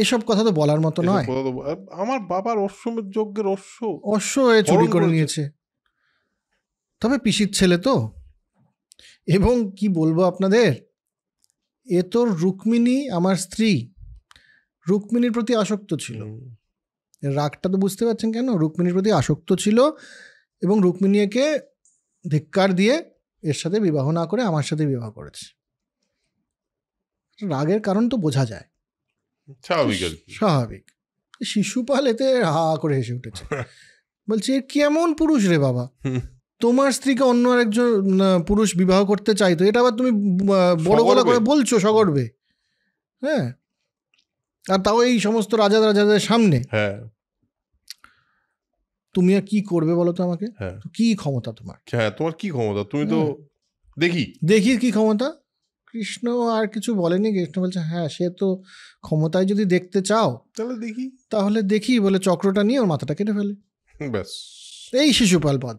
এসব কথা তো বলার মতো নয়। আমার বাবার অশ্বমেধ যজ্ঞের অশ্ব এ চুরি করে নিয়েছে, তবে পিসির ছেলে তো। এবং কি বলবো আপনাদের, এ তোর রুক্মিণী, আমার স্ত্রী রুক্মিণীর প্রতি আসক্ত ছিল। রাগটা তো বুঝতে পারছেন কেন, রুক্মিণীর প্রতি আসক্ত ছিল এবং রুক্মিণী একে ধিক্কার দিয়ে এর সাথে বিবাহ না করে আমার সাথে বিবাহ করেছে। রাগের কারণ তো বোঝা যায়, স্বাভাবিক। শিশুপাল এতে হা করে হেসে উঠেছে, বলছে কেমন পুরুষ রে বাবা, তোমার স্ত্রীকে অন্য আরেকজন পুরুষ বিবাহ করতে চাইতো, এটা আবার তুমি বড় গলা করে বলছো সগর্বে। হ্যাঁ, আর তাও এই সমস্ত রাজাদের সামনে। তুমি আর কি করবে বলো তো আমাকে, কি ক্ষমতা তোমার? তোমার কি ক্ষমতা? তুমি তো দেখি কি ক্ষমতা। কৃষ্ণ আর কিছু বলেনি। কৃষ্ণ বলছে হ্যাঁ, সে তো ক্ষমতায় যদি দেখতে চাও তাহলে দেখি বলে চক্রটা নিয়ে ওর মাথাটা কেটে ফেলে। ব্যাস, এই শিশুপাল বধ।